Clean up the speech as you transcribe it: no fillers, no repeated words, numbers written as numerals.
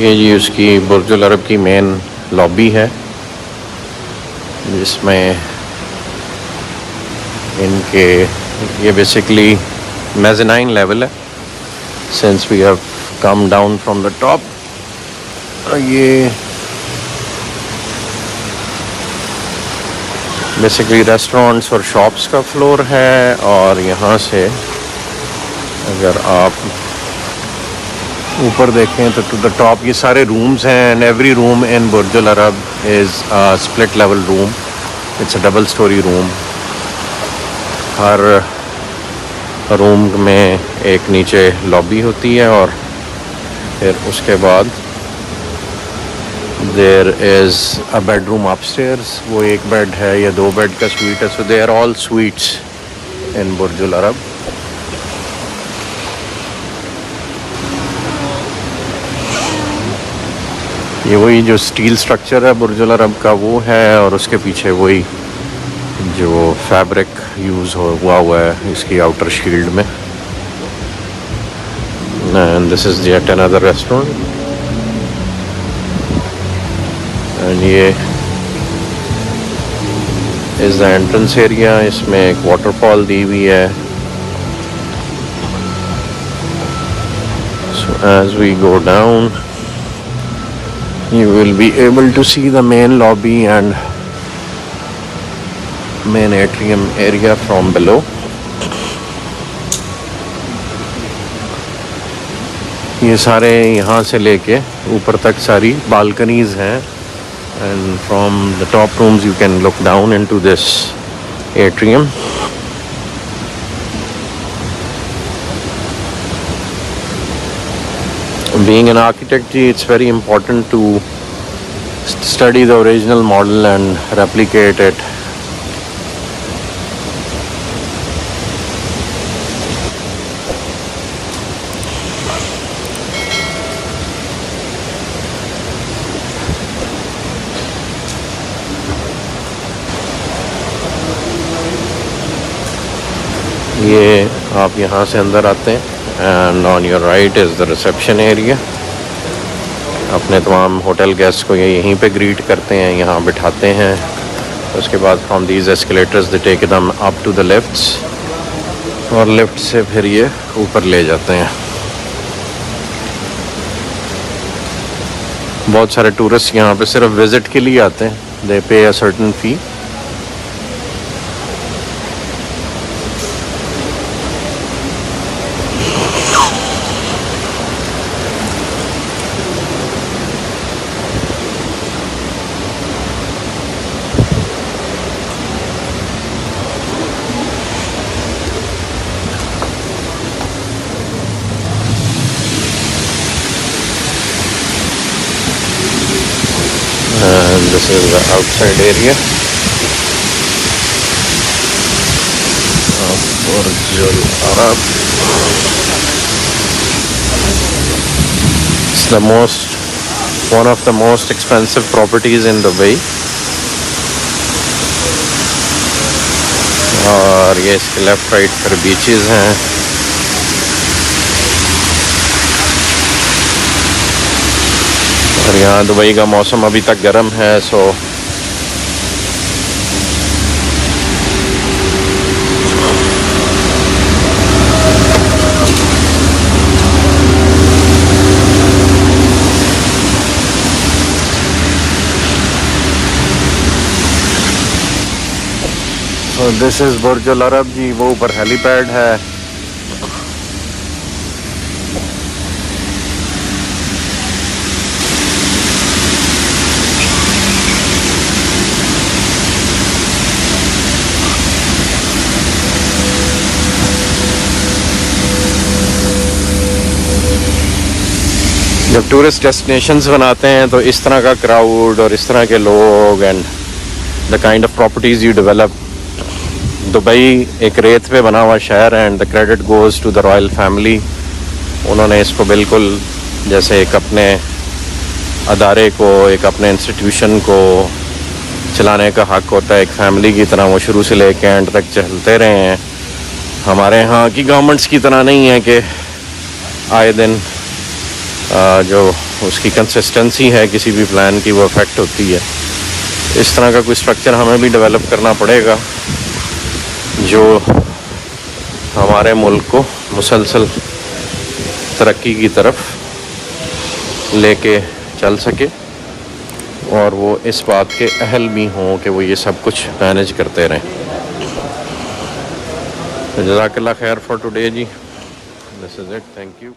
ये जी उसकी बुर्ज अल अरब की मेन लॉबी है, जिसमें इनके ये बेसिकली मेज़नाइन लेवल है। Since we have come down from the top, ये बेसिकली रेस्टोरेंट्स और शॉप्स का फ्लोर है। और यहाँ से अगर आप ऊपर देखें तो टू द टॉप ये सारे रूम्स हैं, and every room in Burj Al Arab is split level room. It's a double storey room. हर रूम में एक नीचे लॉबी होती है और फिर उसके बाद there is a bedroom upstairs. वो एक बेड है या दो बेड का स्वीट है। So they are all sweets in Burj Al Arab. ये वही जो स्टील स्ट्रक्चर है बुर्ज अल अरब का वो है, और उसके पीछे वही जो फैब्रिक यूज़ हुआ है इसकी आउटर शील्ड में। And this is yet another restaurant. And ये इज़ द एंट्रेंस एरिया। इसमें एक वाटरफॉल दी हुई है। So as we go down you will be able to see the main lobby and main atrium area from below. ये सारे यहाँ से लेके ऊपर तक सारी बालकनीज हैं, and from the top rooms you can look down into this atrium. Being an architect, it's very important to study the original model and replicate it. ये आप यहाँ से अंदर आते हैं, and on your right is the reception area. अपने तमाम hotel guest को ये यहीं पे ग्रीट करते हैं, यहाँ बिठाते हैं। उसके बाद from these escalators they take them up to the lifts, और लिफ्ट से फिर ये ऊपर ले जाते हैं। बहुत सारे टूरिस्ट यहाँ पे सिर्फ विज़िट के लिए आते हैं। दे पे a certain fee. And this is the outside area of Burj Al Arab. It's one of the most expensive properties in Dubai. और ये इसके लेफ्ट राइट पर बीचेस हैं। और यहाँ दुबई का मौसम अभी तक गर्म है, so this is Burj Al अरब जी। वो ऊपर हेलीपैड है। जब टूरिस्ट डेस्टिनेशंस बनाते हैं तो इस तरह का क्राउड और इस तरह के लोग and the kind of properties you develop. Dubai एक रेत पे बना हुआ शहर है, and the credit goes to the royal family. उन्होंने इसको बिल्कुल जैसे एक अपने अदारे को, एक अपने इंस्टीट्यूशन को चलाने का हक़ होता है एक फ़ैमिली की तरह, वो शुरू से लेकर एंड तक चलते रहे हैं। हमारे यहाँ की गवर्नमेंट्स की तरह नहीं है कि आए दिन जो उसकी कंसिस्टेंसी है किसी भी प्लान की, वो अफेक्ट होती है। इस तरह का कोई स्ट्रक्चर हमें भी डेवलप करना पड़ेगा जो हमारे मुल्क को मुसलसल तरक्की की तरफ लेके चल सके और वो इस बात के अहल भी हों कि वो ये सब कुछ मैनेज करते रहें। जज़ाकल्लाह खैर फॉर टुडे जी, this is it, thank you.